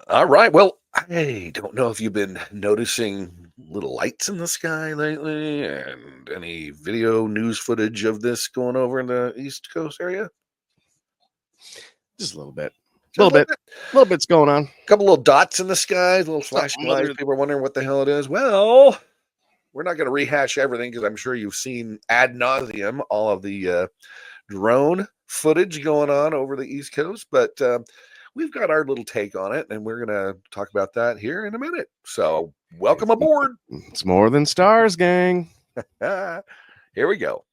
All right. Well, I don't know if you've been noticing little lights in the sky lately and any video news footage of this going over in the East Coast area. Just a little bit. A Just little a little bit. bit. A little bit's going on. Couple little dots in the sky, little flashing Something lights. other. People are wondering what the hell it is. Well, we're not going to rehash everything because I'm sure you've seen ad nauseum all of the drone footage going on over the East Coast, but we've got our little take on it, and we're going to talk about that here in a minute. So, welcome It's, aboard. it's more than stars, gang. Here we go.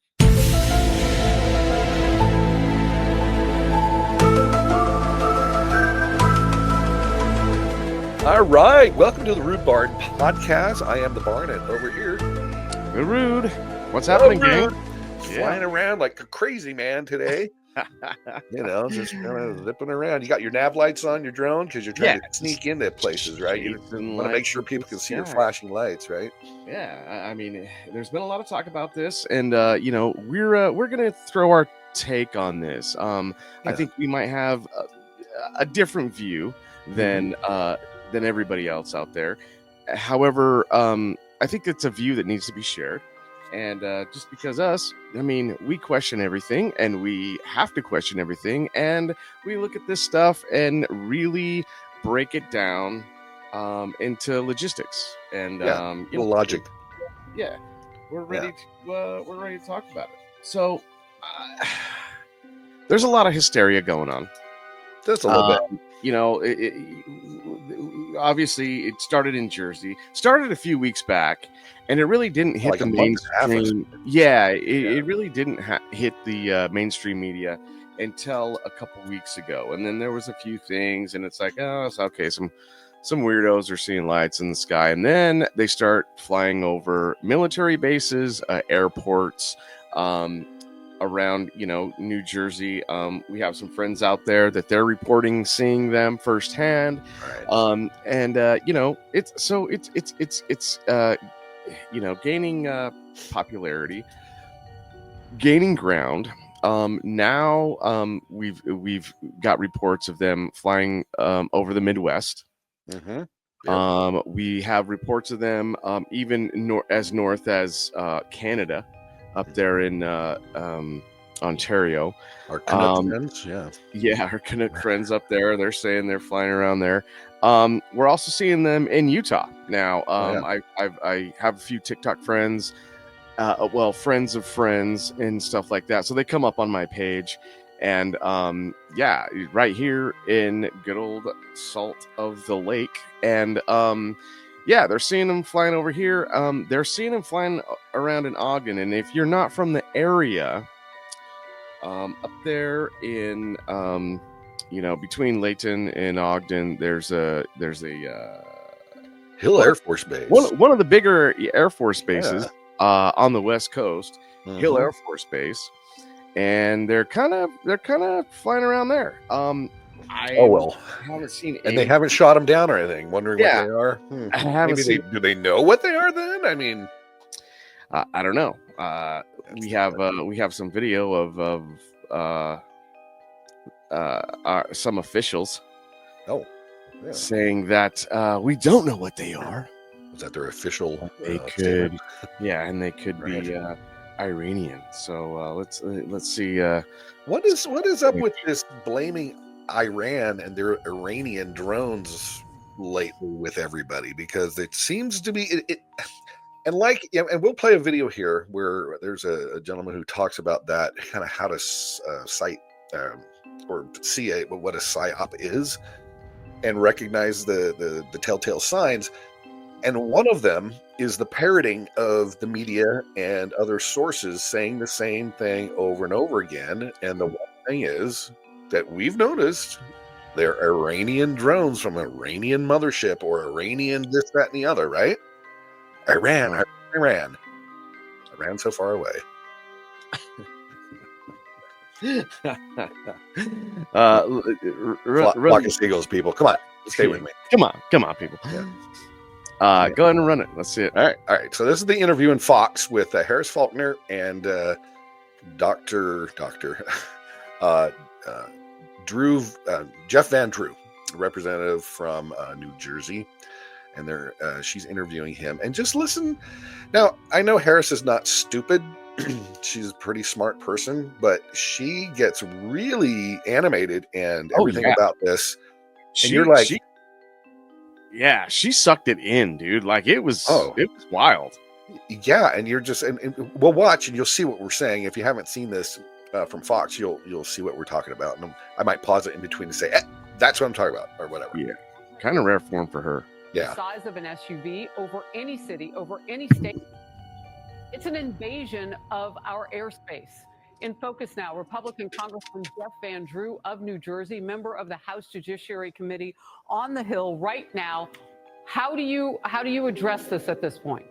All right, welcome to the Rude Barn podcast. I am the Barn, and over here, Good rude. What's happening, gang? flying around like a crazy man today. Just kind of zipping around. You got your nav lights on your drone because you're trying to sneak into places, right? You want to make sure people can see your flashing lights, right? Yeah, I mean, there's been a lot of talk about this, and we're gonna throw our take on this. I think we might have a different view than everybody else out there. However, I think it's a view that needs to be shared. And just because we question everything, and we have to question everything, and we look at this stuff and really break it down into logistics and logic. Yeah, we're ready to talk about it. So there's a lot of hysteria going on. Just a little bit. Obviously, it started in Jersey. Started a few weeks back, and it really didn't hit the mainstream. It really didn't hit the mainstream media until a couple weeks ago. And then there was a few things, and it's like, oh, it's okay. Some weirdos are seeing lights in the sky, and then they start flying over military bases, airports, around New Jersey. We have some friends out there that they're reporting seeing them firsthand. Right. It's gaining popularity, gaining ground. Now we've got reports of them flying over the Midwest. We have reports of them even as north as Canada, up there in Ontario. Our Canuck friends, our Canuck friends up there. They're saying they're flying around there. We're also seeing them in Utah now. I have a few TikTok friends, friends of friends and stuff like that. So they come up on my page, and right here in good old Salt of the Lake, and they're seeing them flying over here. They're seeing them flying around in Ogden. And if you're not from the area, up there in, between Layton and Ogden, there's a Hill Air Force Base. One of the bigger Air Force bases on the West Coast, Hill Air Force Base. And they're kind of flying around there. I haven't seen and they haven't shot them down or anything. Wondering what they are. I haven't seen. Do they know what they are then? I mean, I don't know. We have some video of some officials saying that we don't know what they are. Is that their official? They could, and they could be Iranian. So let's see. What is up with this blaming Iran and their Iranian drones lately with everybody? Because it seems to be and we'll play a video here where there's a gentleman who talks about that, kind of how to cite or see what a PsyOp is and recognize the telltale signs. And one of them is the parroting of the media and other sources saying the same thing over and over again. And the one thing is that we've noticed they're Iranian drones from Iranian mothership or Iranian this, that, and the other, right? Iran so far away. Flock of seagulls, people. Come on. Stay with me. Come on, people. Go ahead and run it. Let's see it. All right. So this is the interview in Fox with Harris Faulkner and Jeff Van Drew. representative from New Jersey, and she's interviewing him. And just listen. Now, I know Harris is not stupid. She's a pretty smart person, but she gets really animated and everything about this. And you're like, she sucked it in, dude. Like it was wild. Yeah, and you're just and we'll watch and you'll see what we're saying. If you haven't seen this from Fox, you'll see what we're talking about. And I might pause it in between to say, that's what I'm talking about, or whatever. Yeah, kind of rare form for her. Yeah, the size of an SUV over any city, over any state. It's an invasion of our airspace. In focus now, Republican Congressman Jeff Van Drew of New Jersey, member of the House Judiciary Committee on the Hill right now. How do you address this at this point?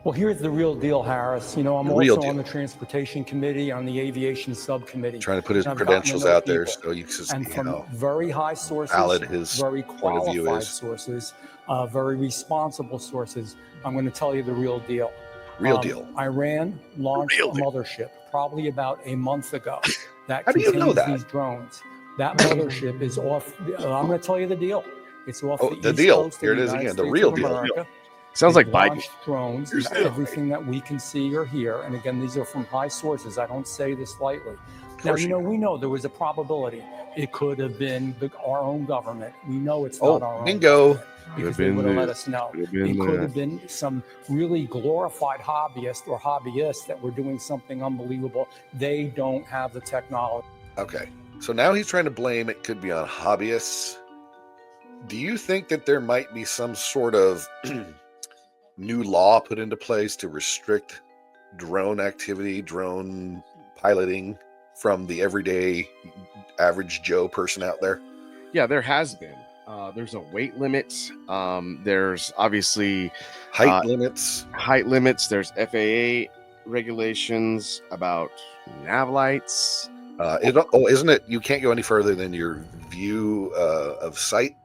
Well, here's the real deal, Harris. I'm also on the Transportation Committee, on the Aviation Subcommittee. Trying to put his credentials out there so you can see from very high sources, very qualified sources, very responsible sources. I'm going to tell you the real deal. Iran launched a mothership probably about a month ago that contains these drones. That mothership is off. I'm going to tell you the deal. It's off the East Coast. Here it is again. The real deal. Sounds like Biden. Drones, everything that we can see or hear. And again, these are from high sources. I don't say this lightly. Now, we know there was a probability. It could have been our own government. We know it's not our own. Bingo. Because they would have let us know. It could have been some really glorified hobbyists that were doing something unbelievable. They don't have the technology. Okay. So now he's trying to blame it could be on hobbyists. Do you think that there might be some sort of new law put into place to restrict drone activity, drone piloting from the everyday average Joe person out there? Yeah, there has been. There's a weight limit. There's obviously height limits. There's FAA regulations about nav lights. Isn't it? You can't go any further than your view of sight.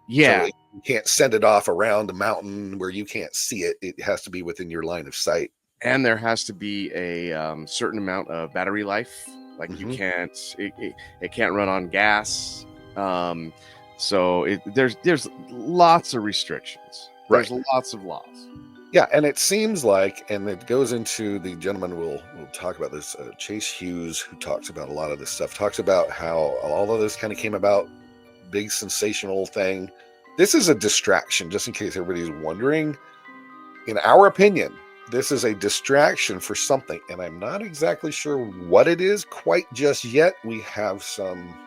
Yeah, so you can't send it off around a mountain where you can't see it. It has to be within your line of sight. And there has to be a certain amount of battery life. Like you can't, it can't run on gas. So there's lots of restrictions. There's lots of laws. Yeah, and it seems like, and it goes into the gentleman we'll talk about this, Chase Hughes, who talks about a lot of this stuff, talks about how all of this kind of came about, big sensational thing. This is a distraction, just in case everybody's wondering. In our opinion, this is a distraction for something, and I'm not exactly sure what it is quite just yet. We have some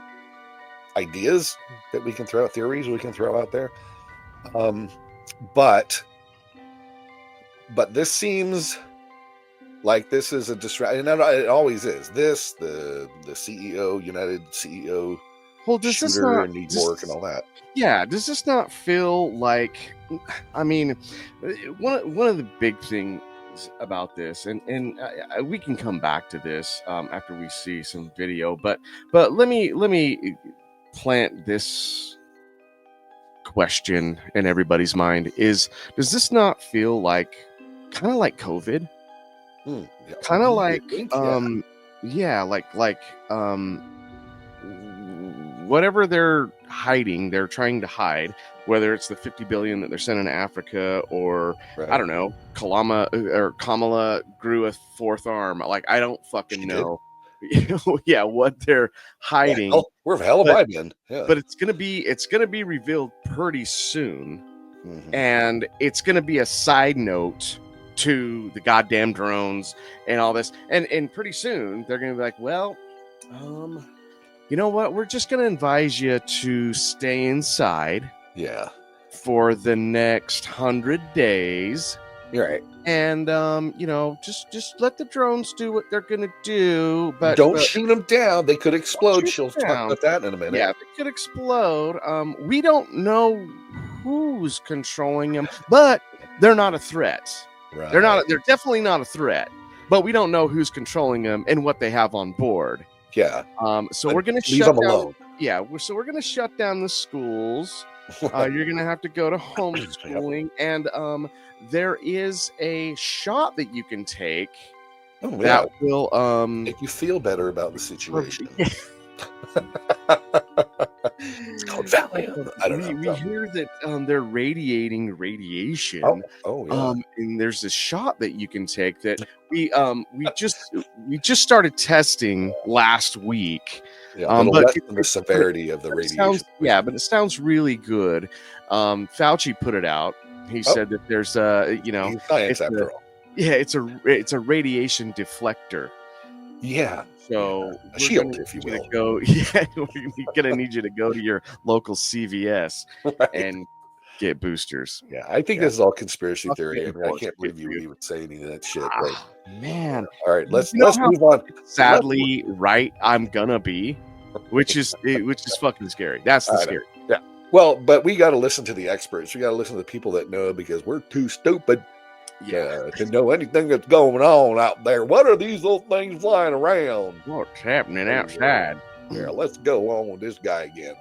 ideas that we can throw out, theories we can throw out there. But this seems like this is a distraction. And it always is. This, the CEO, United CEO, does this shooter in New York and all that. Yeah, does this not feel like, I mean, one of the big things about this, and we can come back to this after we see some video, but let me plant this question in everybody's mind: does this not feel like kind of like COVID? Kind of like whatever they're hiding, they're trying to hide, whether it's the 50 billion that they're sending to Africa, or I don't know, Kamala grew a fourth arm. Like, I don't fucking know. Yeah, what they're hiding. Yeah, where the hell have I been? Yeah. But it's gonna be revealed pretty soon, and it's gonna be a side note to the goddamn drones and all this, and pretty soon they're gonna be like, well, you know what? We're just gonna advise you to stay inside. Yeah. For the next 100 days. You're right. And just let the drones do what they're gonna do, but don't shoot them down. They could explode. She'll talk about that in a minute. Yeah, they could explode. We don't know who's controlling them, but they're not a threat. Right. They're definitely not a threat. But we don't know who's controlling them and what they have on board. Yeah. So we're gonna leave them alone. Yeah. So we're gonna shut down the schools. You're gonna have to go to homeschooling, and there is a shot that you can take that will make you feel better about the situation. It's called Valium. I don't know. We hear that they're radiating radiation. Yeah. And there's this shot that you can take that we just started testing last week. Yeah, but less than the severity of the radiation. But it sounds really good. Fauci put it out. He said that there's he's science after all. Yeah, it's a radiation deflector. Yeah. So a shield, if you will. We're gonna need you to go to your local CVS and get boosters. Yeah, I think this is all conspiracy theory. I can't believe you would even say any of that shit. Man. All right, let's move on. Sadly, right, I'm gonna be, which is fucking scary. That's the scary. Yeah. Well, but we got to listen to the experts. We got to listen to the people that know, because we're too stupid to know anything that's going on out there. What are these little things flying around? What's happening outside? Yeah, let's go on with this guy again.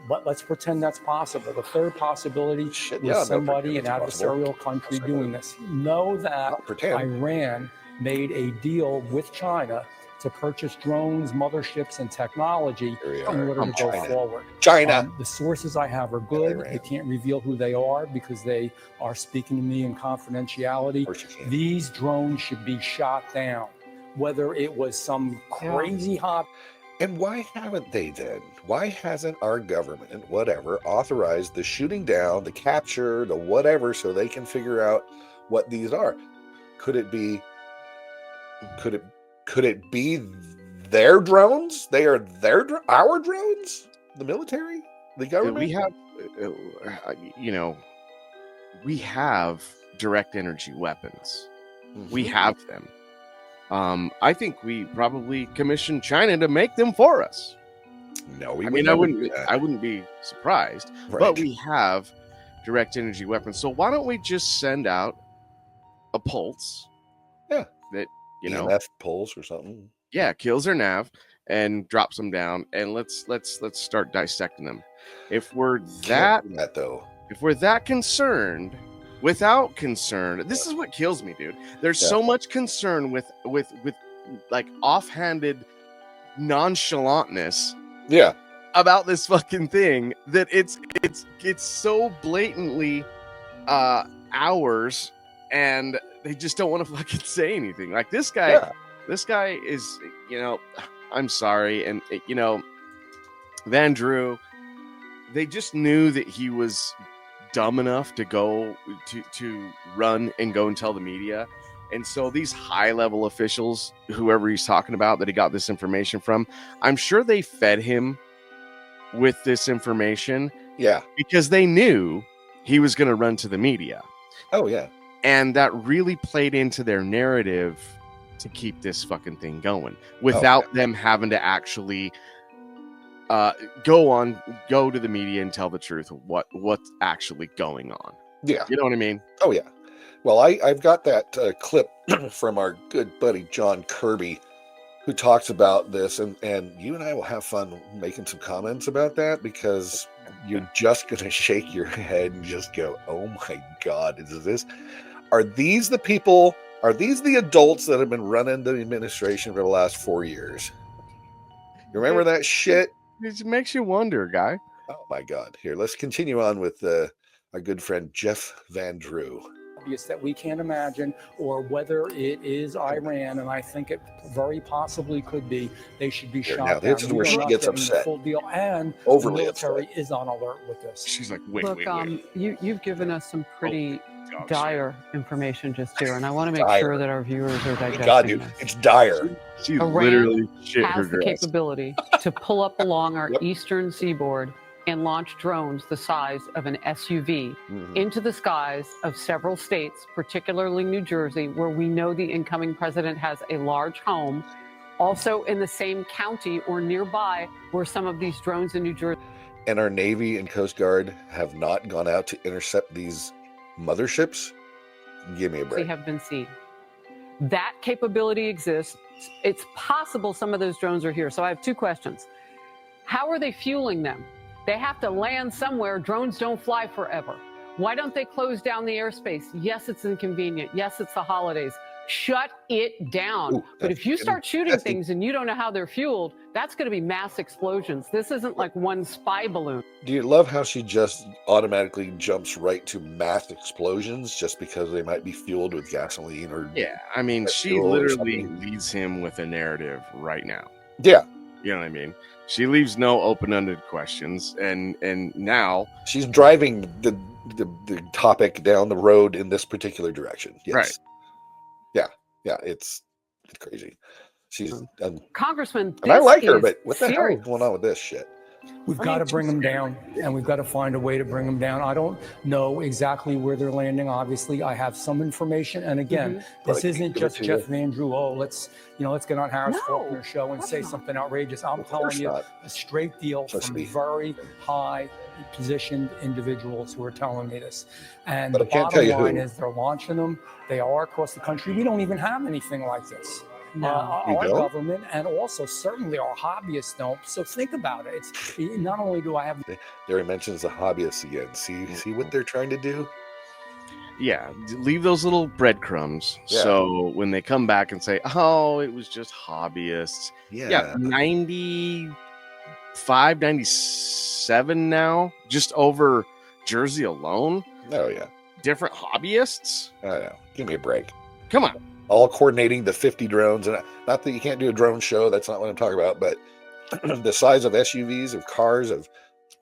But let's pretend that's possible. The third possibility is somebody in adversarial country doing this. Know that Iran made a deal with China to purchase drones, motherships, and technology in order to go forward. China. The sources I have are good. They can't reveal who they are because they are speaking to me in confidentiality. These drones should be shot down. Whether it was some crazy hot. And why haven't they then? Why hasn't our government, whatever, authorized the shooting down, the capture, the whatever, so they can figure out what these are? Could it be their drones? They are our drones? The military? The government? We have direct energy weapons. Mm-hmm. We have them. I think we probably commissioned China to make them for us. No, I wouldn't be surprised. Right. But we have direct energy weapons. So why don't we just send out a pulse? Yeah. That EMF pulse or something. Yeah, kills their nav and drops them down, and let's start dissecting them. If we're that concerned, without concern, this is what kills me, dude. There's so much concern with like offhanded nonchalantness. Yeah. About this fucking thing that it's so blatantly ours, and they just don't want to fucking say anything. Like this guy is, I'm sorry, and Van Drew, they just knew that he was dumb enough to go to run and go and tell the media. And so these high level officials, whoever he's talking about that he got this information from, I'm sure they fed him with this information. Yeah. Because they knew he was going to run to the media. Oh, yeah. And that really played into their narrative to keep this fucking thing going without them having to actually go to the media and tell the truth of what's actually going on. Yeah. You know what I mean? Oh, yeah. Well, I've got that clip from our good buddy John Kirby, who talks about this, and you and I will have fun making some comments about that, because you're just going to shake your head and just go, oh my God, are these the people, are these the adults that have been running the administration for the last 4 years? You remember that shit? It makes you wonder, guy. Oh my God. Here, let's continue on with our good friend Jeff Van Drew. That we can't imagine, or whether it is Iran, and I think it very possibly could be. They should be shot down. This is where she gets upset. Full deal, and overly the military upset. Is on alert with this. She's like, wait. You've given us some pretty dire information just here, and I want to make sure that our viewers are digesting. God, dude, it's dire. She literally shit her has the capability to pull up along our eastern seaboard and launch drones the size of an SUV into the skies of several states, particularly New Jersey, where we know the incoming president has a large home, also in the same county or nearby where some of these drones in New Jersey. And our Navy and Coast Guard have not gone out to intercept these motherships? Give me a break. They have been seen. That capability exists. It's possible some of those drones are here. So I have two questions. How are they fueling them? They have to land somewhere. Drones don't fly forever. Why don't they close down the airspace? Yes, it's inconvenient. Yes, it's the holidays. Shut it down. But if you start shooting things and you don't know how they're fueled, that's going to be mass explosions. This isn't like one spy balloon. Do you love how she just automatically jumps right to mass explosions just because they might be fueled with gasoline or... Yeah, I mean, she literally leads him with a narrative right now. Yeah. You know what I mean? She leaves no open-ended questions, and now she's driving the topic down the road in this particular direction. Yes. Right. Yeah, it's crazy. She's Congressman, and I like her, but what the hell is going on with this shit? We've got to bring them down, and we've got to find a way to bring them down. I don't know exactly where they're landing. Obviously, I have some information, and again, this isn't just Jeff Van Drew. Oh, let's get on Harris Faulkner's show and say something outrageous. I'm telling you, a straight deal from very high positioned individuals who are telling me this. And the bottom line is they're launching them. They are across the country. We don't even have anything like this. Our government and also certainly our hobbyists don't. So think about it. It's not only do I have... There he mentions the hobbyists again. See what they're trying to do? Yeah, leave those little breadcrumbs. Yeah. So when they come back and say, oh, it was just hobbyists. Yeah, 95, 97 now, just over Jersey alone. Oh, yeah. Different hobbyists? I know. Give me a break. Come on. All coordinating the 50 drones. And not that you can't do a drone show. That's not what I'm talking about. But the size of SUVs, of cars, of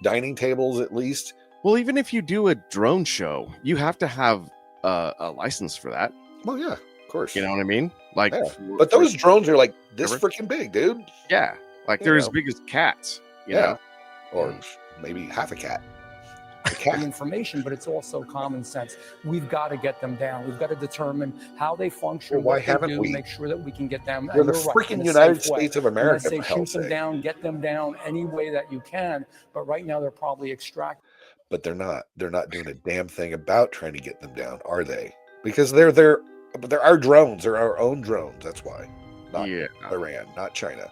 dining tables, at least. Well, even if you do a drone show, you have to have a license for that. Well, yeah, of course. You know what I mean? Like, but those drones are like this freaking big, dude. Yeah, like they're as big as cats. You know? Or maybe half a cat. The information, but it's also common sense. We've got to get them down. We've got to determine how they function. Well, why haven't we? Make sure that we can get them. We're the freaking United States of America. Say shoot them down, get them down any way that you can. But right now they're probably extracted. But they're not. They're not doing a damn thing about trying to get them down, are they? Because they're our drones. They're our own drones. That's why. Not Iran, not China.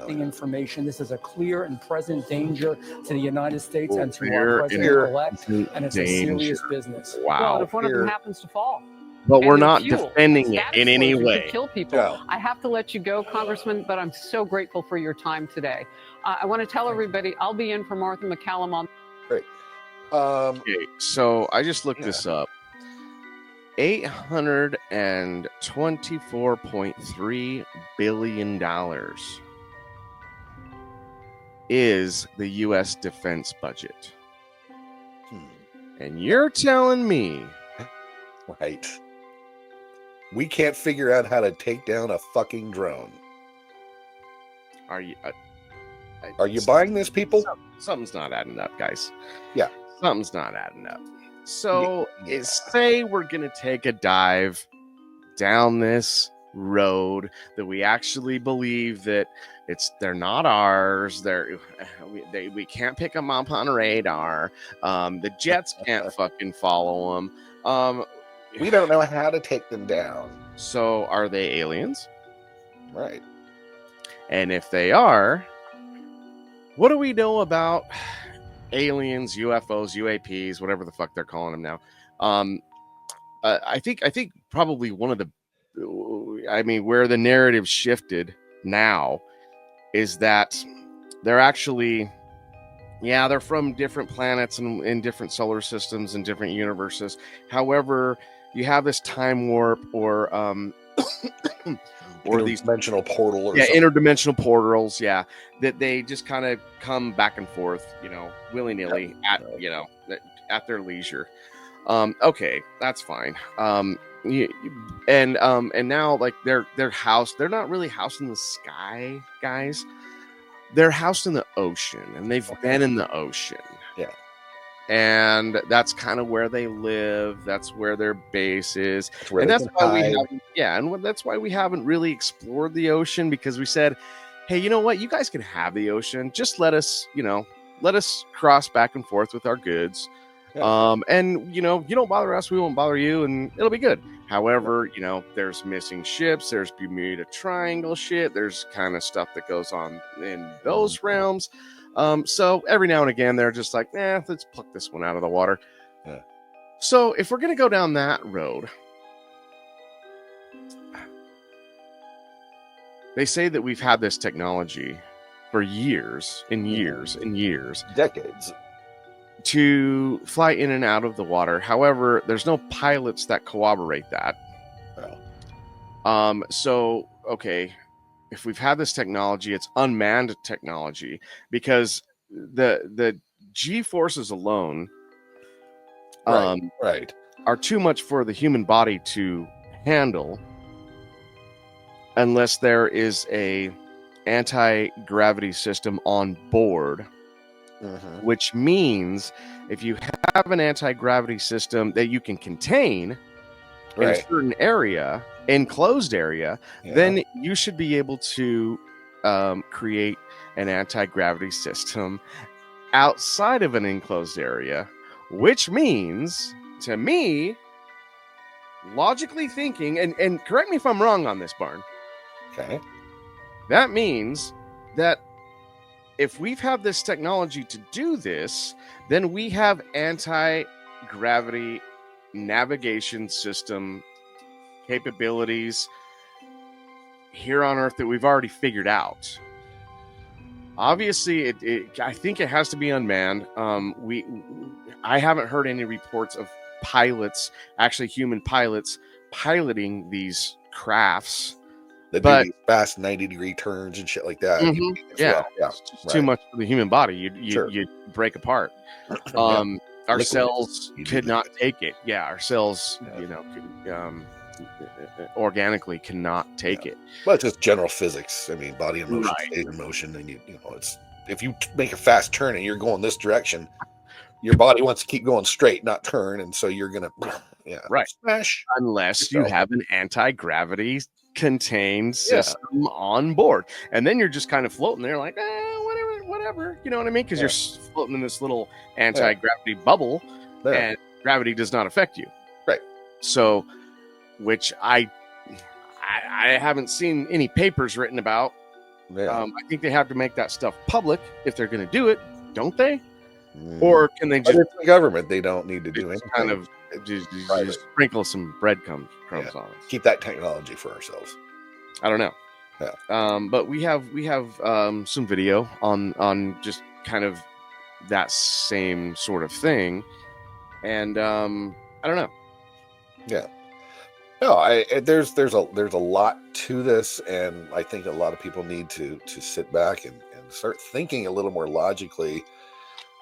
Information. This is a clear and present danger to the United States and to our president-elect, and it's a serious business. Wow. Well, if one of them happens to fall. But we're not defending it in any way. Kill people. No. I have to let you go, Congressman, but I'm so grateful for your time today. I want to tell everybody I'll be in for Martha McCallum on. Great. Okay, so I just looked this up. $824.3 billion is the U.S. defense budget. And you're telling me... Right. We can't figure out how to take down a fucking drone. Are you buying this, people? Something's not adding up, guys. Yeah. Something's not adding up. So, say we're going to take a dive down this road that we actually believe that they're not ours. We can't pick them up on radar. The jets can't fucking follow them. We don't know how to take them down. So are they aliens? Right. And if they are, what do we know about aliens, UFOs, UAPs, whatever the fuck they're calling them now? I think probably one of the, where the narrative shifted now is that they're actually, they're from different planets and in different solar systems and different universes. However, you have this time warp or these interdimensional portal or interdimensional portals, that they just kind of come back and forth, willy-nilly at their leisure. Okay, that's fine. And now, like, they're housed. They're not really housed in the sky, guys. They're housed in the ocean, and they've been in the ocean. Yeah. And that's kind of where they live. That's where their base is. That's why we haven't really explored the ocean, because we said, hey, you know what? You guys can have the ocean. Just let us cross back and forth with our goods. Yeah. And you don't bother us, we won't bother you, and it'll be good. However, there's missing ships, there's Bermuda Triangle shit, there's kind of stuff that goes on in those realms. So every now and again, they're just like, let's pluck this one out of the water. Yeah. So if we're gonna go down that road, they say that we've had this technology for years and years and years, decades, to fly in and out of the water. However, there's no pilots that corroborate that. So okay, if we've had this technology, it's unmanned technology, because the G forces alone are too much for the human body to handle unless there is a anti-gravity system on board. Which means if you have an anti-gravity system that you can contain in a certain area, enclosed area, then you should be able to create an anti-gravity system outside of an enclosed area, which means, to me, logically thinking, and correct me if I'm wrong on this, Barn. Okay. That means that if we've had this technology to do this, then we have anti-gravity navigation system capabilities here on Earth that we've already figured out. Obviously, I think it has to be unmanned. I haven't heard any reports of pilots, actually human pilots, piloting these crafts. That do these fast 90-degree turns and shit like that. It's too much for the human body. You'd break apart. Our cells could not take it. Yeah, our cells, organically cannot take it. Well, it's just general physics. I mean, body in motion stays in motion, and it's if you make a fast turn and you're going this direction, your body wants to keep going straight, not turn, and so you're gonna smash. Unless you have an anti-gravity contained system on board, and then you're just kind of floating there like whatever, you know what I mean, because you're floating in this little anti-gravity bubble, and gravity does not affect you, so which I haven't seen any papers written about. I think they have to make that stuff public if they're going to do it, don't they? Or can they just, it's the government, they don't need to do anything, kind of just sprinkle some breadcrumbs on it. Keep that technology for ourselves. I don't know. But we have some video on just kind of that same sort of thing, and I don't know. No, there's a lot to this, and I think a lot of people need to sit back and start thinking a little more logically.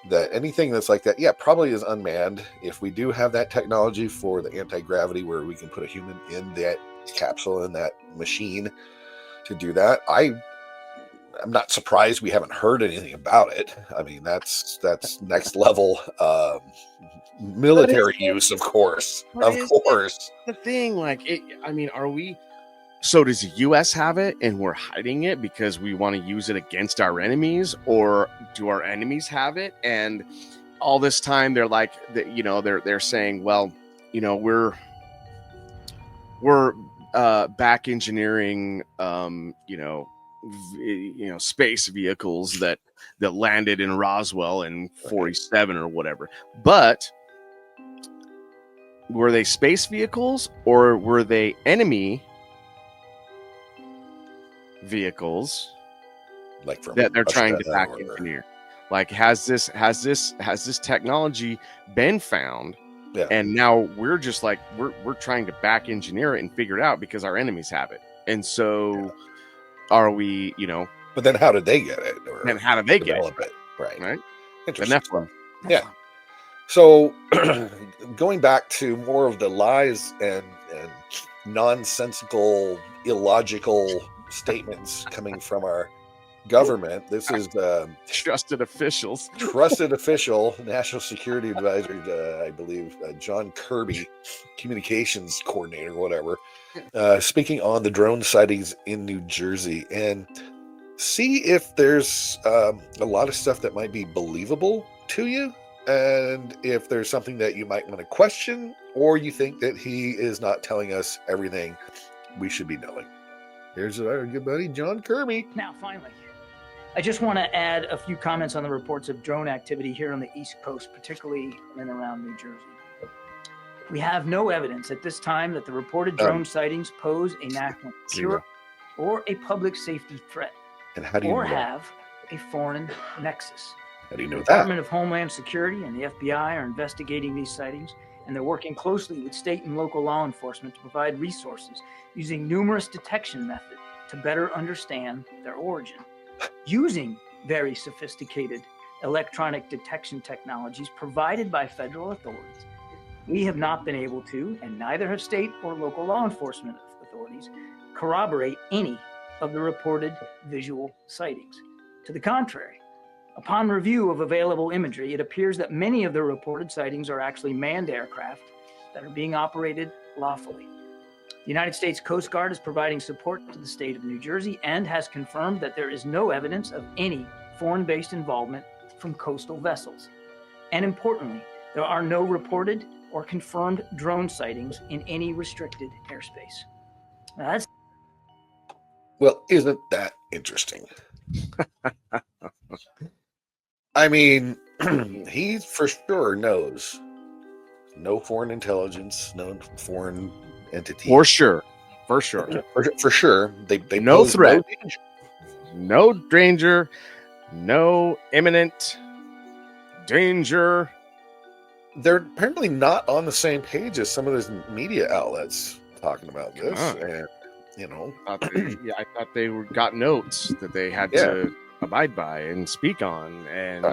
That anything that's like that, probably is unmanned. If we do have that technology for the anti-gravity where we can put a human in that capsule, in that machine to do that, I'm not surprised we haven't heard anything about it. I mean, that's next level military use, of course. The thing, are we? So does the U.S. have it and we're hiding it because we want to use it against our enemies, or do our enemies have it? And all this time they're like, they're saying, well, we're back engineering, space vehicles that landed in Roswell in 47 or whatever. But were they space vehicles or were they enemy vehicles that they're trying to back engineer? Like, has this technology been found? And now we're just like we're trying to back engineer it and figure it out because our enemies have it. And so are we, But then how did they get it? And how did they get it? Right. Interesting. So going back to more of the lies and nonsensical, illogical statements coming from our government. This is trusted official, National Security Advisor, I believe, John Kirby, communications coordinator, whatever, speaking on the drone sightings in New Jersey, and see if there's a lot of stuff that might be believable to you, and if there's something that you might want to question, or you think that he is not telling us everything we should be knowing. Here's our good buddy, John Kirby. Now, finally, I just want to add a few comments on the reports of drone activity here on the East Coast, particularly in and around New Jersey. We have no evidence at this time that the reported drone sightings pose a national security or a public safety threat, and how do you or know? have a foreign nexus. How do you know The that? Department of Homeland Security and the FBI are investigating these sightings, and they're working closely with state and local law enforcement to provide resources using numerous detection methods to better understand their origin. Using very sophisticated electronic detection technologies provided by federal authorities, we have not been able to, and neither have state or local law enforcement authorities, corroborate any of the reported visual sightings. To the contrary, upon review of available imagery, it appears that many of the reported sightings are actually manned aircraft that are being operated lawfully. The United States Coast Guard is providing support to the state of New Jersey and has confirmed that there is no evidence of any foreign-based involvement from coastal vessels. And importantly, there are no reported or confirmed drone sightings in any restricted airspace. Now that's Well, isn't that interesting? I mean, he for sure knows no foreign intelligence, no foreign entity. For sure. For sure. They no pose threat. No danger. No danger. No imminent danger. They're apparently not on the same page as some of those media outlets talking about this. And, you know, I thought they got notes that they had to abide by and speak on, and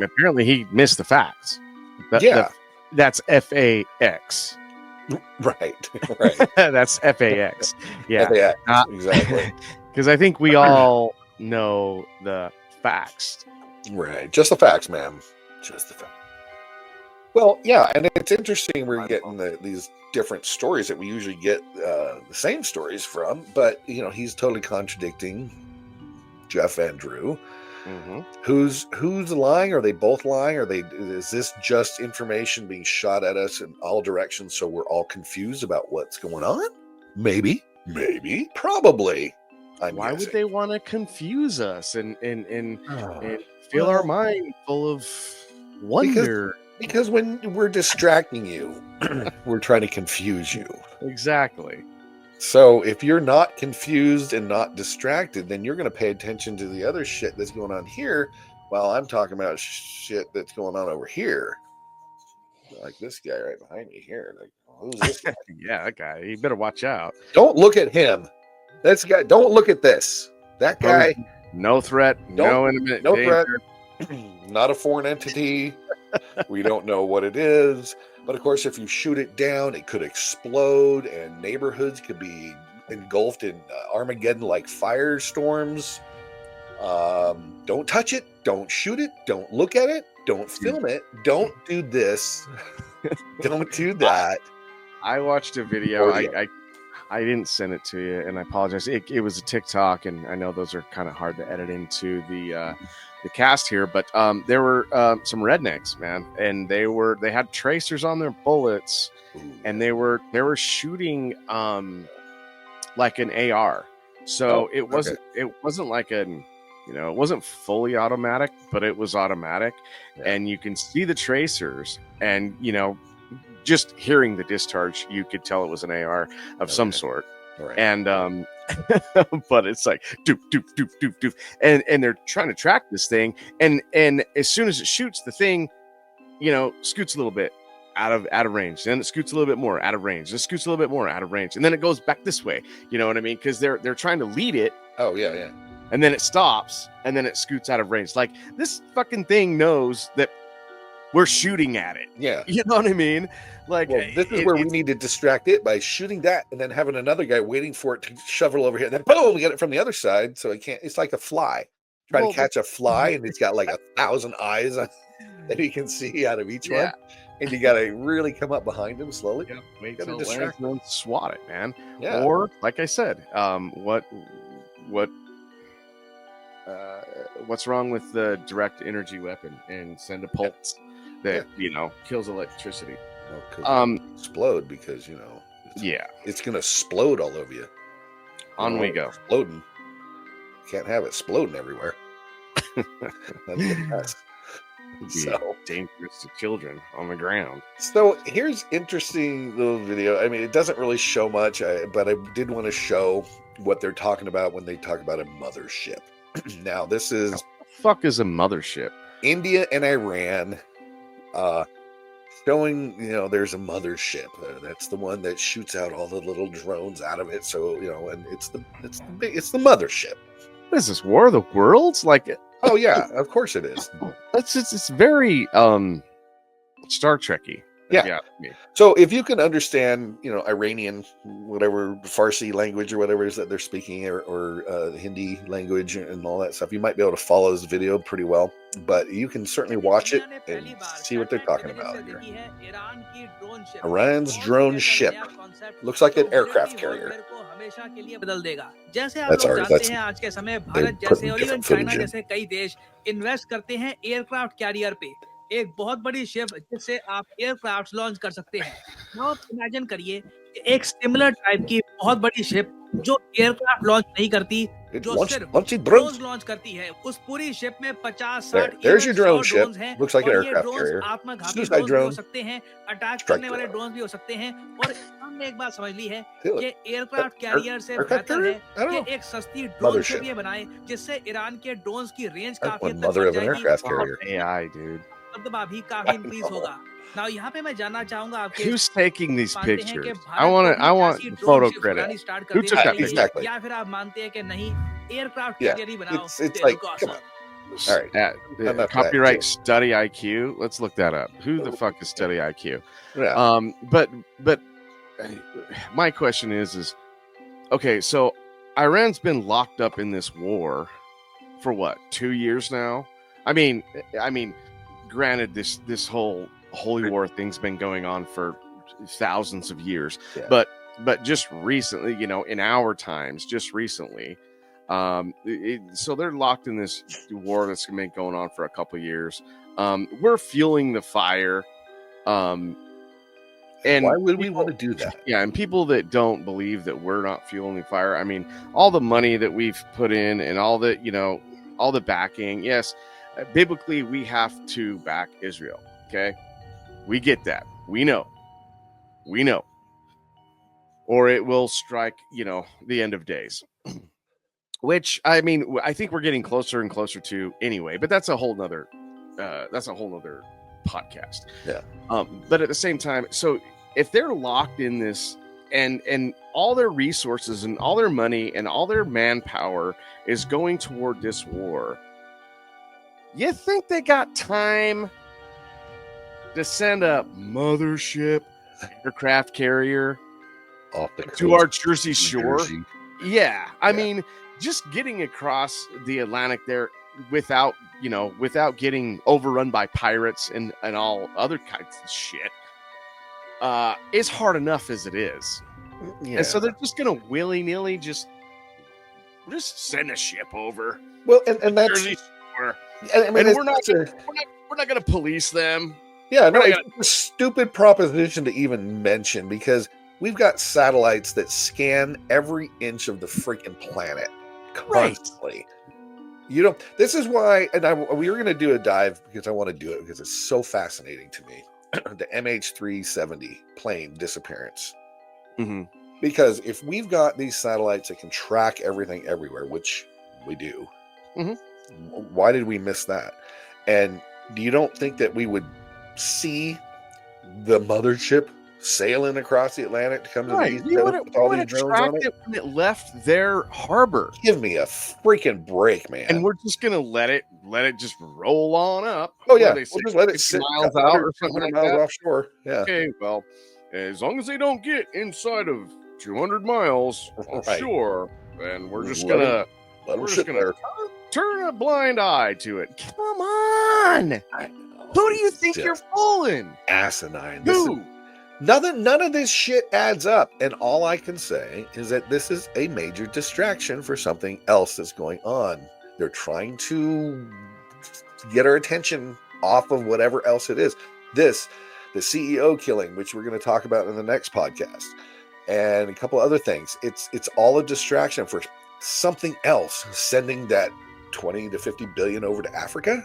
apparently he missed the facts. That's FAX. Right. That's FAX. Yeah, FAX, exactly. Because I think we all know the facts. Right, just the facts, ma'am. Just the facts. Well, yeah, and it's interesting we're getting these different stories that we usually get the same stories from, but you know, he's totally contradicting Jeff and Drew. Mm-hmm. Who's lying? Are they both lying? Is this just information being shot at us in all directions so we're all confused about what's going on? Maybe, probably. Why would they want to confuse us and fill our mind full of wonder? Because when we're distracting you, we're trying to confuse you. Exactly. So if you're not confused and not distracted, then you're going to pay attention to the other shit that's going on here while I'm talking about shit that's going on over here. Like this guy right behind me here. Like, who's this guy? Yeah, that guy. You better watch out. Don't look at him. This guy. Don't look at this. That guy. No threat. No imminent danger. Threat. Not a foreign entity. We don't know what it is. But of course, if you shoot it down, it could explode and neighborhoods could be engulfed in Armageddon-like firestorms. Don't touch it. Don't shoot it. Don't look at it. Don't film it. Don't do this. Don't do that. I watched a video. I didn't send it to you, and I apologize. It was a TikTok, and I know those are kind of hard to edit into the cast here, but there were some rednecks, man, and they had tracers on their bullets. And they were shooting like an AR, so it wasn't like it wasn't fully automatic, but it was automatic. And you can see the tracers, and just hearing the discharge, you could tell it was an AR of some sort. Right. And but it's like doop doop doop doop doop, and they're trying to track this thing, and as soon as it shoots, the thing scoots a little bit out of range, then it scoots a little bit more out of range, then it scoots a little bit more out of range, and then it goes back this way. You know what I mean? Because they're trying to lead it. Oh yeah. And then it stops, and then it scoots out of range. Like, this fucking thing knows that we're shooting at it. Yeah. You know what I mean? Like, well, this is where we need to distract it by shooting that and then having another guy waiting for it to shovel over here. And then boom, we get it from the other side. So it can't, it's like a fly. Trying to catch a fly, and it's got like 1,000 eyes on, that he can see out of each one. And you got to really come up behind him slowly. Yeah, wait till it lands and then swat it, man. Yeah. Or, like I said, what's wrong with the direct energy weapon and send a pulse that kills electricity? Well, explode because it's gonna explode all over you. On we go. Exploding. Can't have it exploding everywhere. That'd be a mess. So dangerous to children on the ground. So here's interesting little video. I mean, it doesn't really show much, but I did want to show what they're talking about when they talk about a mothership. Now, this is... What the fuck is a mothership? India and Iran showing, there's a mothership. That's the one that shoots out all the little drones out of it. So, and it's the mothership. What is this, War of the Worlds? Like... Oh, yeah, of course it is. It's very Star Trek-y. Yeah. So if you can understand, Iranian, whatever Farsi language or whatever it is that they're speaking, or Hindi language and all that stuff, you might be able to follow this video pretty well. But you can certainly watch it and see what they're talking about here. Iran's drone ship looks like an aircraft carrier. That's ours. That's different footage. एक बहुत बड़ी ship जिससे आप aircraft launch कर सकते हैं। Now imagine करिए एक सिमिलर टाइप की बहुत बड़ी शिप जो एयरक्राफ्ट लॉन्च नहीं करती, जो सिर्फ ड्रोन लॉन्च करती है। उस पूरी शिप में 50-60 ड्रोन्स हैं। Looks like an aircraft drones carrier. आत्मघाती ड्रोन भी हो सकते हैं, अटैक करने वाले ड्रोन भी हो सकते हैं। और हमने एक बात समझ ली है, ये एयरक्राफ्ट कैरियर से बेहतर है कि एक सस्ती ड्रोन शिप ये बनाए जिससे ईरान के ड्रोन्स की रेंज काफी हद तक बढ़ जाएगी। AI, dude. भी काफी इंक्रीज होगा। Now, यहाँ पे मैं जानना चाहूंगा आपके Who's taking these pictures? I want photo credit. Who took that picture? Exactly. या फिर आप मानते हैं कि नहीं एयरक्राफ्ट कैरियर ही बनाओ? It's like, come on. All right. Copyright Study IQ. Let's look that up. Who the fuck is Study IQ? Yeah. But my question is okay, so Iran's been locked up in this war for what, 2 years now? I mean, granted, this whole holy war thing's been going on for thousands of years, but just recently, in our times, just recently, so they're locked in this war that's been going on for a couple of years. We're fueling the fire, and why would we want to do that? Yeah, and people that don't believe that we're not fueling the fire, I mean, all the money that we've put in and all the, all the backing, yes. Biblically, we have to back Israel. Okay, we get that. We know, or it will strike, the end of days. Which, I mean, I think we're getting closer and closer to anyway. But that's a whole nother podcast. Yeah. But at the same time, so if they're locked in this, and all their resources and all their money and all their manpower is going toward this war. You think they got time to send a mothership aircraft carrier to our Jersey shore? Yeah. I mean, just getting across the Atlantic there without getting overrun by pirates and all other kinds of shit is hard enough as it is. Yeah. And so they're just going to willy-nilly just send a ship over. Well, and that's... Jersey shore. I mean, we're not going to police them. Yeah, no, it's a stupid proposition to even mention because we've got satellites that scan every inch of the freaking planet constantly. Right. This is why, and we were going to do a dive because I want to do it because it's so fascinating to me. The MH370 plane disappearance. Mm-hmm. Because if we've got these satellites that can track everything everywhere, which we do, why did we miss that? And you don't think that we would see the mothership sailing across the Atlantic to come to the East Coast with all these drones on it? When it left their harbor. Give me a freaking break, man. And we're just gonna let it just roll on up. Oh yeah, we'll just let it sit miles out or something like miles that. offshore. Yeah. Okay, well, as long as they don't get inside of 200 miles offshore, then we're just gonna turn a blind eye to it. Come on. Who do you think you're fooling? Asinine. None of this shit adds up. And all I can say is that this is a major distraction for something else that's going on. They're trying to get our attention off of whatever else it is. The CEO killing, which we're going to talk about in the next podcast, and a couple other things. It's all a distraction for something else, sending that 20 to 50 billion over to Africa.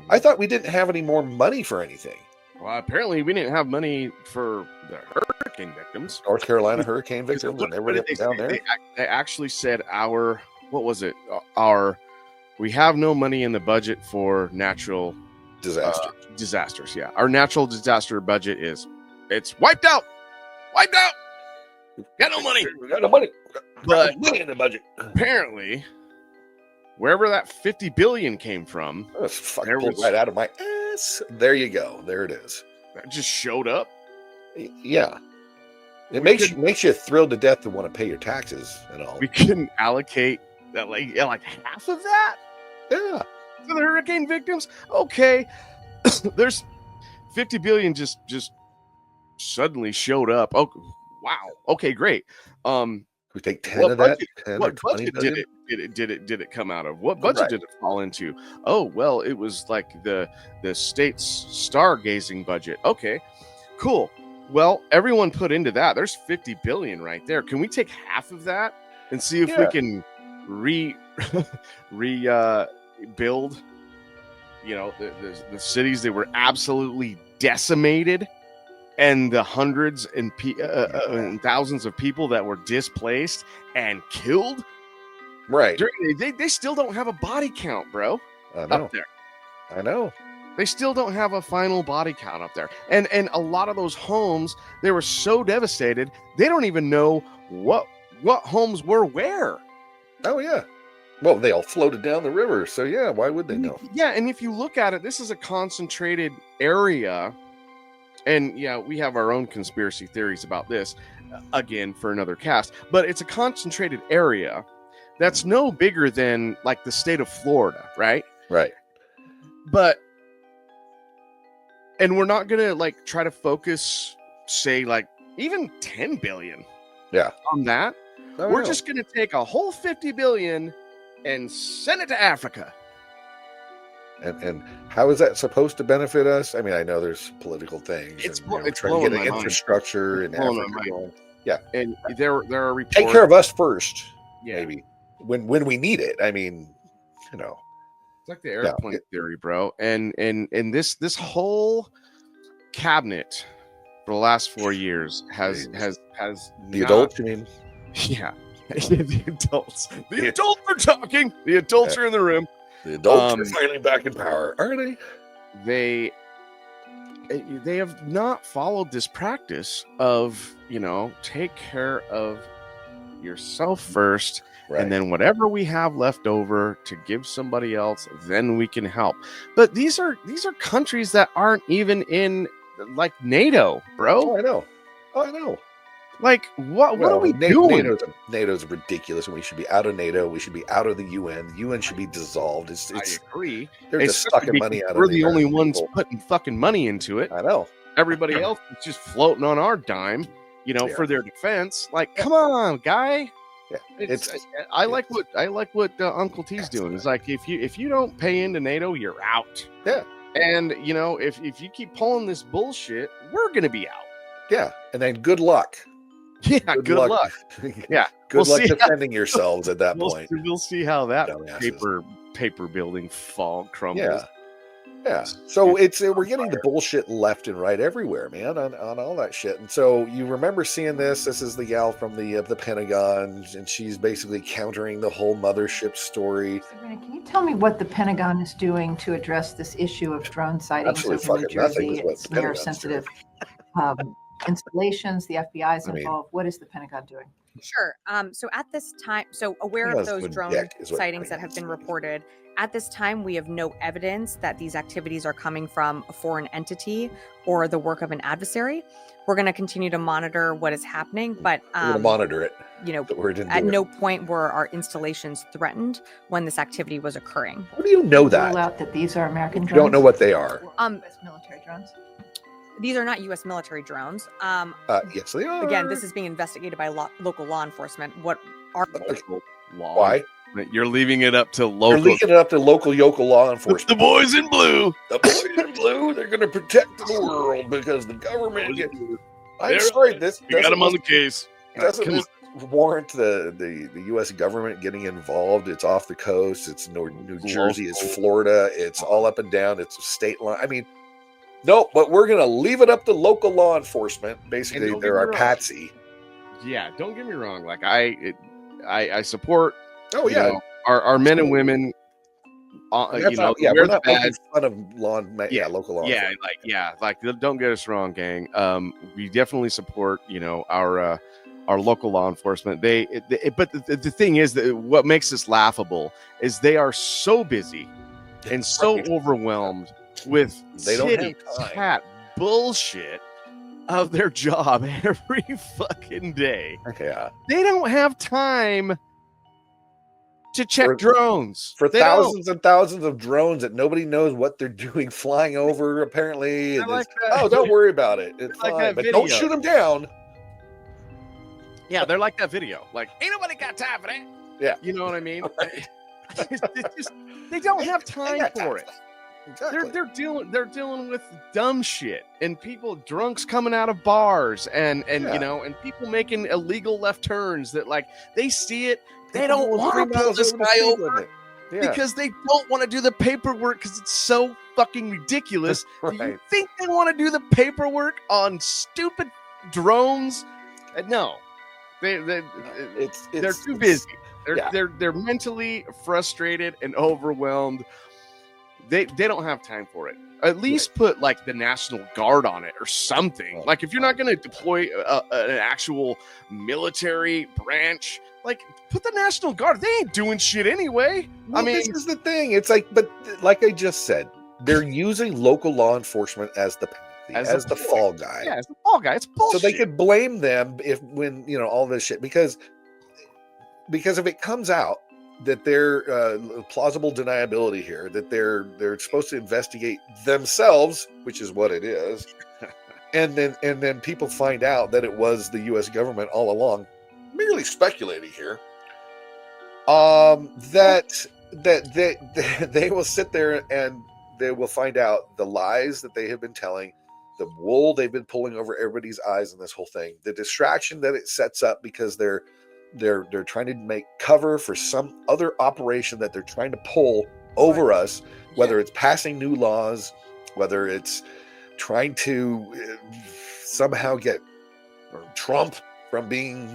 I thought we didn't have any more money for anything. Well, apparently we didn't have money for the hurricane victims. North Carolina hurricane victims and everybody down there. They actually said we have no money in the budget for natural disasters. Yeah, our natural disaster budget it's wiped out. Got no money. But money in the budget. Apparently, wherever that $50 billion came from, right out of my ass. There you go. There it is. That just showed up. Yeah, it makes you thrilled to death to want to pay your taxes and all. We couldn't allocate that like half of that. Yeah, to the hurricane victims. Okay, there's $50 billion just suddenly showed up. Oh, wow. Okay, great. We take 10 of that. 10 what or 20 budget did it come out of? What budget did it fall into? Oh, well, it was like the state's stargazing budget. Okay, cool. Well, everyone put into that. There's $50 billion right there. Can we take half of that and see if we can rebuild? The cities that were absolutely decimated, and the hundreds and thousands of people that were displaced and killed. Right. They still don't have a body count, bro. I know. Up there. I know. They still don't have a final body count up there. And a lot of those homes, they were so devastated, they don't even know what homes were where. Oh, yeah. Well, they all floated down the river. So, yeah, why would they know? Yeah, and if you look at it, this is a concentrated area. And, yeah, we have our own conspiracy theories about this, again, for another cast. But it's a concentrated area that's no bigger than, like, the state of Florida, right? Right. And we're not going to, like, try to focus, say, like, even 10 billion on that. We're just going to take a whole 50 billion and send it to Africa. And how is that supposed to benefit us? I mean, I know there's political things. It's trying to get infrastructure in Africa. Yeah. And there are reports. Take care of us first, maybe, when we need it. I mean, It's like the airplane theory, bro. And this whole cabinet for the last 4 years has the adults, you mean? Yeah. The adults. The adults are talking. The adults are in the room. The adults are finally back in power, are they? They have not followed this practice of, take care of yourself first, and then whatever we have left over to give somebody else, then we can help. But these are countries that aren't even in, like, NATO, bro. Oh, I know. Like, what are we doing? NATO's ridiculous, and we should be out of NATO. We should be out of the UN. The UN should be dissolved. I agree. They're just sucking money out of it. We're the only ones putting fucking money into it. I know. Everybody else is just floating on our dime, for their defense. Like, come on, guy. Yeah, I like what Uncle T's doing. It's like, if you don't pay into NATO, you're out. Yeah. And if you keep pulling this bullshit, we're gonna be out. Yeah. And then good luck. Yeah, good luck. Yeah, good luck defending yourselves at that point. We'll see how that paper building fall crumbles. Yeah. So we're getting the bullshit left and right everywhere, man, on all that shit. And so you remember seeing this. This is the gal from the Pentagon, and she's basically countering the whole mothership story. Sabrina, can you tell me what the Pentagon is doing to address this issue of drone sightings over New Jersey? It's near sensitive installations. The FBI is involved. What is the Pentagon doing? Sure. So at this time, aware of those drone sightings that have been reported, at this time, we have no evidence that these activities are coming from a foreign entity or the work of an adversary. We're going to continue to monitor what is happening, but we're going to monitor it. At no point were our installations threatened when this activity was occurring. How do you know that? Rule out that these are American drones. You don't know what they are. U.S. military drones. These are not U.S. military drones. Yes, they are. Again, this is being investigated by local law enforcement. What are local law? Why? You're leaving it up to local. You're leaving it up to local law enforcement. The boys in blue. The boys in blue. They're going to protect the world because the government. I'm sorry. This we got them on the case. Doesn't warrant the U.S. government getting involved. It's off the coast. It's New Jersey. It's Florida. It's all up and down. It's a state line. I mean, No, but we're going to leave it up to local law enforcement. Basically, they're our patsy. Yeah, don't get me wrong. Like I support. Oh yeah, know, our men and women. We're not making fun of local law. Like don't get us wrong, gang. We definitely support our local law enforcement. But the thing is that what makes this laughable is they are so busy and so overwhelmed with tat bullshit of their job every fucking day. Yeah, they don't have time to check drones for thousands and thousands of drones that nobody knows what they're doing flying over. Apparently, don't worry about it. It's fine, but don't shoot them down. Yeah, they're like that video. Like, ain't nobody got time for that. Yeah, you know what I mean. They don't have time for it. Exactly. They're dealing with dumb shit and drunks coming out of bars and people making illegal left turns that like they see it. They don't want to pull this guy over because they don't want to do the paperwork because it's so fucking ridiculous. Right. Do you think they want to do the paperwork on stupid drones? No, they're too busy. They're mentally frustrated and overwhelmed. They don't have time for it. At least put like the National Guard on it or something. Like if you're not going to deploy an actual military branch, like put the National Guard. They ain't doing shit anyway. Well, I mean, this is the thing. It's like, but like I just said, they're using local law enforcement as the fall guy. Yeah, as the fall guy. It's bullshit. So they could blame them when all this shit because if it comes out that they're plausible deniability here, that they're supposed to investigate themselves, which is what it is, and then people find out that it was the U.S. government all along, merely speculating here, that they will sit there and they will find out the lies that they have been telling, the wool they've been pulling over everybody's eyes in this whole thing, the distraction that it sets up because they're trying to make cover for some other operation that they're trying to pull over us, whether it's passing new laws, whether it's trying to somehow get Trump from being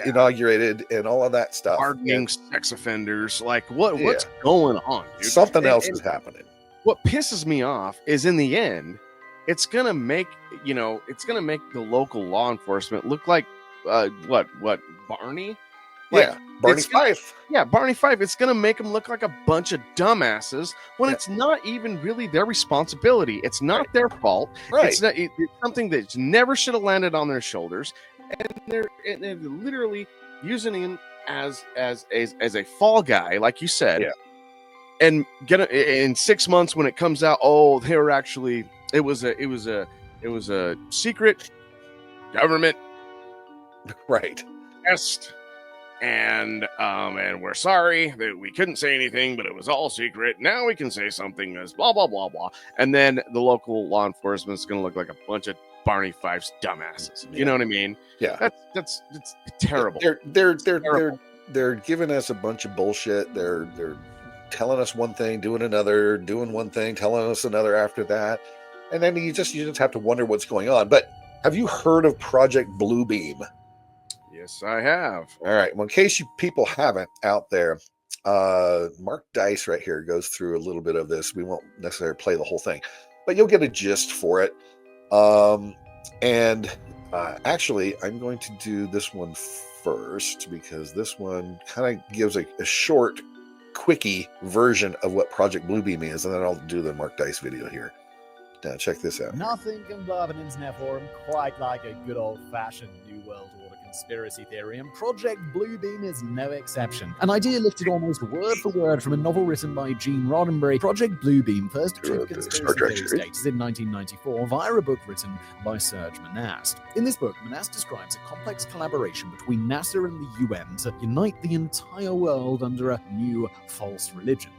inaugurated and all of that stuff. Pardoning sex offenders. Like what's going on, dude? Something else is happening. What pisses me off is in the end, it's going to make the local law enforcement look like Barney? Barney Fife. Yeah, Barney Fife. It's going to make them look like a bunch of dumbasses when it's not even really their responsibility. It's not their fault. Right. It's something that never should have landed on their shoulders, and they're literally using him as a fall guy, like you said. Yeah. And in 6 months when it comes out, they were actually it was a secret government test, and we're sorry that we couldn't say anything, but it was all secret. Now we can say something as blah blah blah blah, and then the local law enforcement is going to look like a bunch of Barney Fife's dumbasses. You know what I mean? Yeah, that's terrible. They're giving us a bunch of bullshit. They're telling us one thing, doing another, doing one thing, telling us another after that, and then you just have to wonder what's going on. But have you heard of Project Bluebeam? Yes, I have. All right. Well, in case you people haven't out there, Mark Dice right here goes through a little bit of this. We won't necessarily play the whole thing, but you'll get a gist for it. Actually, I'm going to do this one first because this one kind of gives a short, quickie version of what Project Bluebeam is, and then I'll do the Mark Dice video here. Now, check this out. Nothing can blow up an internet forum quite like a good old-fashioned New World Order conspiracy theory, and Project Bluebeam is no exception. An idea lifted almost word for word from a novel written by Gene Roddenberry, Project Bluebeam first achieved conspiracy theory status in 1994 via a book written by Serge Monast. In this book, Monast describes a complex collaboration between NASA and the UN to unite the entire world under a new false religion.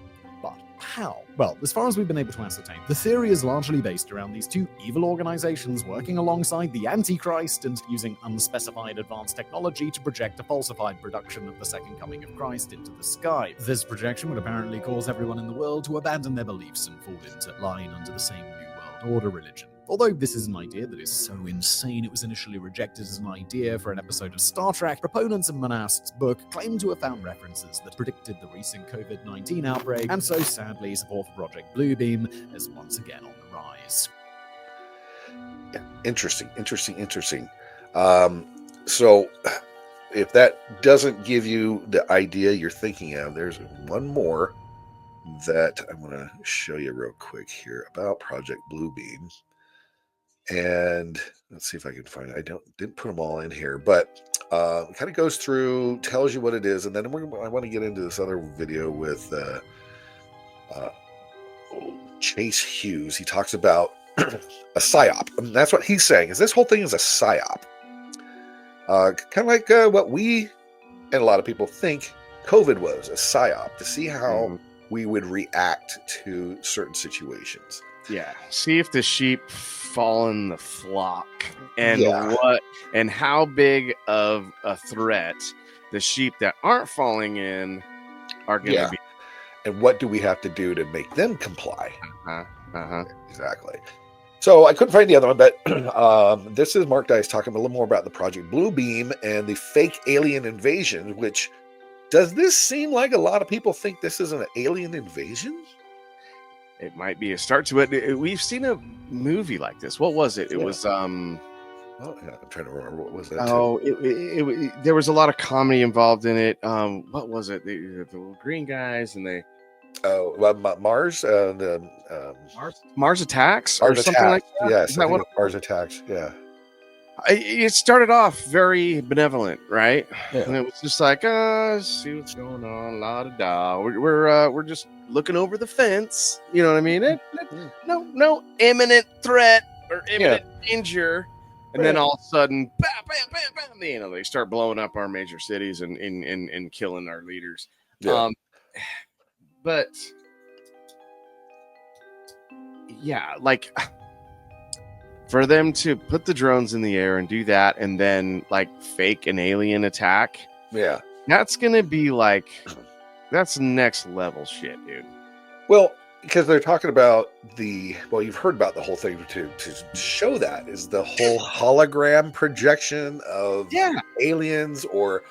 But how? Well, as far as we've been able to ascertain, the theory is largely based around these two evil organizations working alongside the Antichrist and using unspecified advanced technology to project a falsified production of the second coming of Christ into the sky. This projection would apparently cause everyone in the world to abandon their beliefs and fall into line under the same New World order religion. Although this is an idea that is so insane it was initially rejected as an idea for an episode of Star Trek, proponents of Monast's book claim to have found references that predicted the recent COVID-19 outbreak, and so sadly support for Project Bluebeam is once again on the rise. Yeah, interesting. So if that doesn't give you the idea you're thinking of, there's one more that I'm going to show you real quick here about Project Bluebeam. And let's see if I can find it. I didn't put them all in here, but it kind of goes through, tells you what it is, and then I want to get into this other video with Chase Hughes. He talks about a PsyOp. And that's what he's saying, is this whole thing is a PsyOp. Kind of like what we and a lot of people think COVID was, a PsyOp, to see how we would react to certain situations. Yeah. See if the sheep fall in the flock, and and how big of a threat the sheep that aren't falling in are going to be. And what do we have to do to make them comply? Exactly. So I couldn't find the other one, but this is Mark Dice talking a little more about the Project Bluebeam and the fake alien invasion, which, does this seem like a lot of people think this is an alien invasion? It might be a start to it. We've seen a movie like this. What was it? It was I'm trying to remember, what was that? Oh, there was a lot of comedy involved in it. What was it? The little green guys and they. Oh, well, Mars Attacks or something like that. Yes, is that what Mars Attacks? Yeah. It started off very benevolent, right? Yeah. And it was just like, see what's going on, la da da. We're just looking over the fence. You know what I mean? No imminent threat or imminent danger. And then all of a sudden, bam, bam, bam, bam, they start blowing up our major cities and killing our leaders. Yeah. But yeah, like for them to put the drones in the air and do that and then like fake an alien attack. Yeah. That's going to be like, that's next level shit, dude. Well, because they're talking about you've heard about the whole thing to show that is the whole hologram projection of aliens or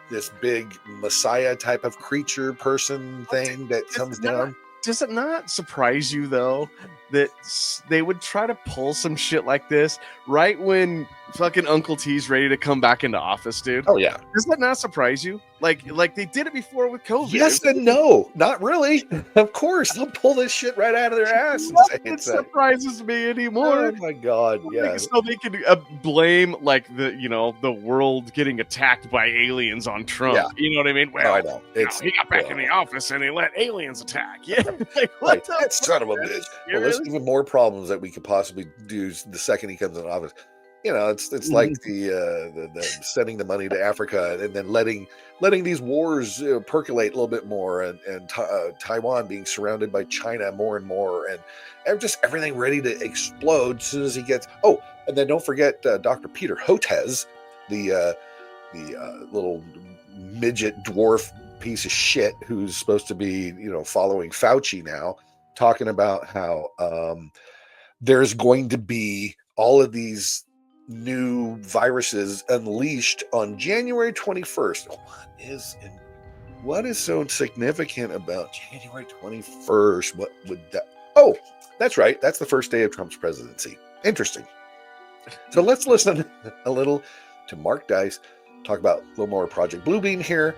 this big Messiah type of creature person thing that comes down. Does it not surprise you, though, that they would try to pull some shit like this right when fucking Uncle T's ready to come back into office, dude? Oh, yeah. Does that not surprise you? Like they did it before with COVID. Yes and no. Not really. Of course. They'll pull this shit right out of their ass. It surprises me anymore. Oh, my God. Yeah. So they can blame, like, the world getting attacked by aliens on Trump. Yeah. You know what I mean? Well, I know. He got back in the office and he let aliens attack. Yeah. Like, what that son of a bitch. Well, there's even more problems that we could possibly do the second he comes in office. You know, it's like the sending the money to Africa and then letting these wars percolate a little bit more, and Taiwan being surrounded by China more and more, and just everything ready to explode as soon as he gets. Oh, and then don't forget Dr. Peter Hotez, the little midget dwarf piece of shit who's supposed to be following Fauci now, talking about how there's going to be all of these new viruses unleashed on January 21st. What is so significant about January 21st? What would that? Oh, that's right. That's the first day of Trump's presidency. Interesting. So let's listen a little to Mark Dice talk about a little more Project Bluebeam here.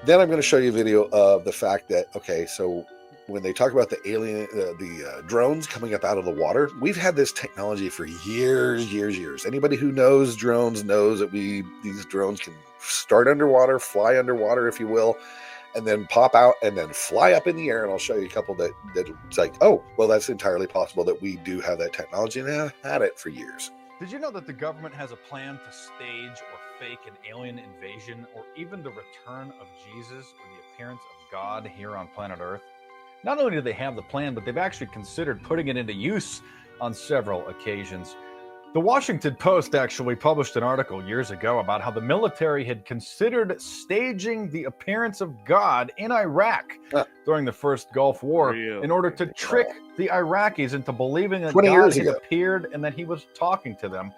Then I'm going to show you a video of the fact that, so when they talk about the alien, the drones coming up out of the water, we've had this technology for years. Anybody who knows drones knows that these drones can start underwater, fly underwater, if you will, and then pop out and then fly up in the air. And I'll show you a couple that it's like, oh, well, that's entirely possible that we do have that technology and have had it for years. Did you know that the government has a plan to stage or fake an alien invasion or even the return of Jesus or the appearance of God here on planet Earth? Not only do they have the plan, but they've actually considered putting it into use on several occasions. The Washington Post actually published an article years ago about how the military had considered staging the appearance of God in Iraq during the first Gulf War in order to trick the Iraqis into believing that God had appeared and that he was talking to them,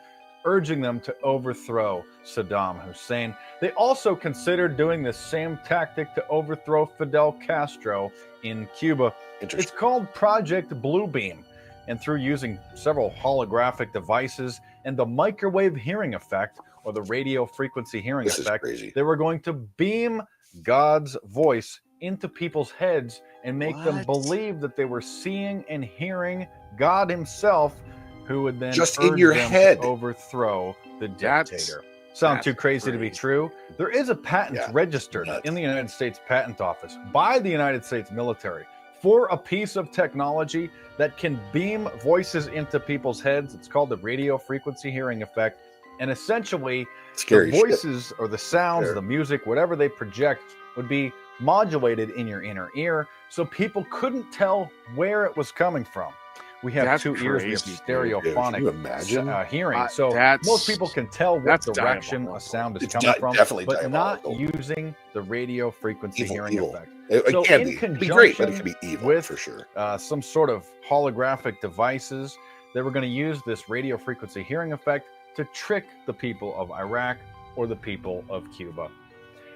urging them to overthrow Saddam Hussein. They also considered doing the same tactic to overthrow Fidel Castro in Cuba. It's called Project Bluebeam. And through using several holographic devices and the microwave hearing effect, or the radio frequency hearing effect, they were going to beam God's voice into people's heads and make them believe that they were seeing and hearing God himself, who would then just urge in your them head to overthrow the dictator. Sound too crazy to be true? There is a patent registered in the United States Patent Office by the United States military for a piece of technology that can beam voices into people's heads. It's called the radio frequency hearing effect. And essentially, the voices or the sounds, the music, whatever they project would be modulated in your inner ear, so people couldn't tell where it was coming from. We have two ears, we have stereophonic hearing, so most people can tell what direction a sound is coming from, but not using the radio frequency hearing effect. It can be. It'd be great, but it can be evil with, for sure. Some sort of holographic devices, they were going to use this radio frequency hearing effect to trick the people of Iraq or the people of Cuba.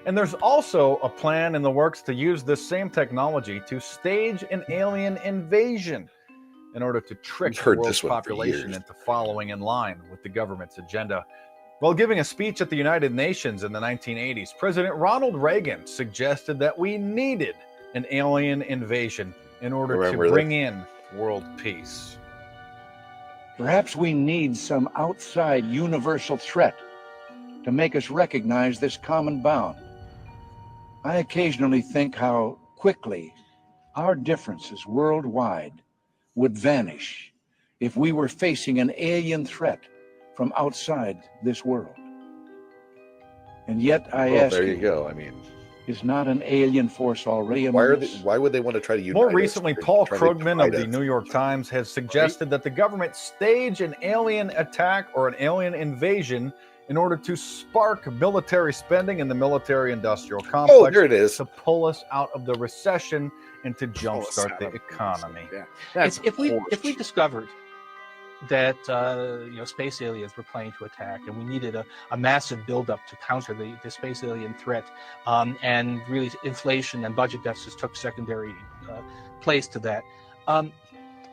And there's also a plan in the works to use this same technology to stage an alien invasion in order to trick the world's population into following in line with the government's agenda. While giving a speech at the United Nations in the 1980s, President Ronald Reagan suggested that we needed an alien invasion in order to bring in world peace. Perhaps we need some outside universal threat to make us recognize this common bound. I occasionally think how quickly our differences worldwide would vanish if we were facing an alien threat from outside this world. And yet I ask there you go. I mean, is not an alien force already among us? Why would they want to try to unite More recently, Paul Krugman of the New York Times has suggested that the government stage an alien attack or an alien invasion in order to spark military spending in the military-industrial complex. Oh, there it is. To pull us out of the recession and to jumpstart the economy. Yeah. If we discovered that space aliens were planning to attack, and we needed a massive buildup to counter the space alien threat, and really inflation and budget deficits took secondary place to that,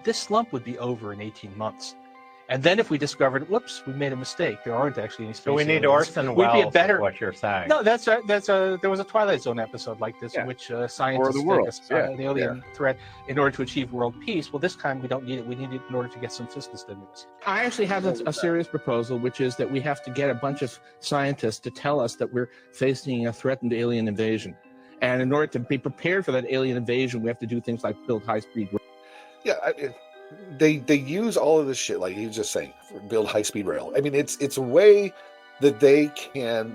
this slump would be over in 18 months. And then if we discovered, whoops, we made a mistake, there aren't actually any space aliens. So we need Orson Welles, is what you're saying. No, there was a Twilight Zone episode like this in which scientists take an alien threat in order to achieve world peace. Well, this time we don't need it. We need it in order to get some fiscal stimulus. I actually have a serious proposal, which is that we have to get a bunch of scientists to tell us that we're facing a threatened alien invasion. And in order to be prepared for that alien invasion, we have to do things like build high-speed rail. Yeah, they use all of this shit, like he was just saying, build high-speed rail. I mean, it's a way that they can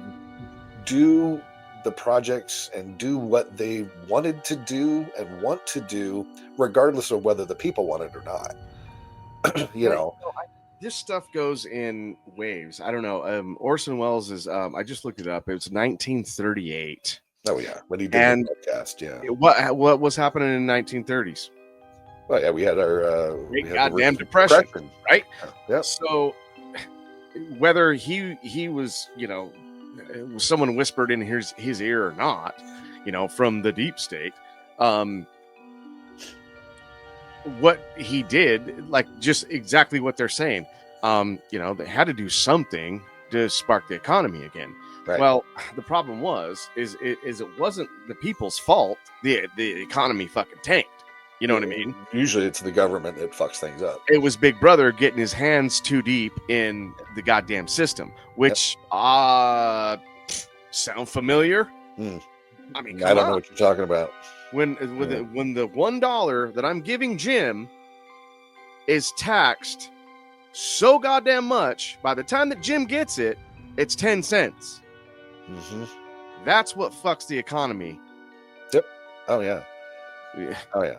do the projects and do what they wanted to do and want to do, regardless of whether the people want it or not. This stuff goes in waves. I don't know. Orson Welles is, I just looked it up. It was 1938. Oh, yeah. When he did the podcast, yeah. What was happening in the 1930s? Well, yeah, we had our goddamn depression, right? Yeah. So whether he was, someone whispered in his ear or not, from the deep state, what he did, like just exactly what they're saying, they had to do something to spark the economy again. Right. Well, the problem is it wasn't the people's fault. The economy fucking tanked. You know what I mean? Usually it's the government that fucks things up. It was Big Brother getting his hands too deep in the goddamn system, which sound familiar? I mean, I don't know what you're talking about. When the $1 that I'm giving Jim is taxed so goddamn much, by the time that Jim gets it, it's 10 cents. Mm-hmm. That's what fucks the economy. Yep. Oh, yeah. Oh, yeah.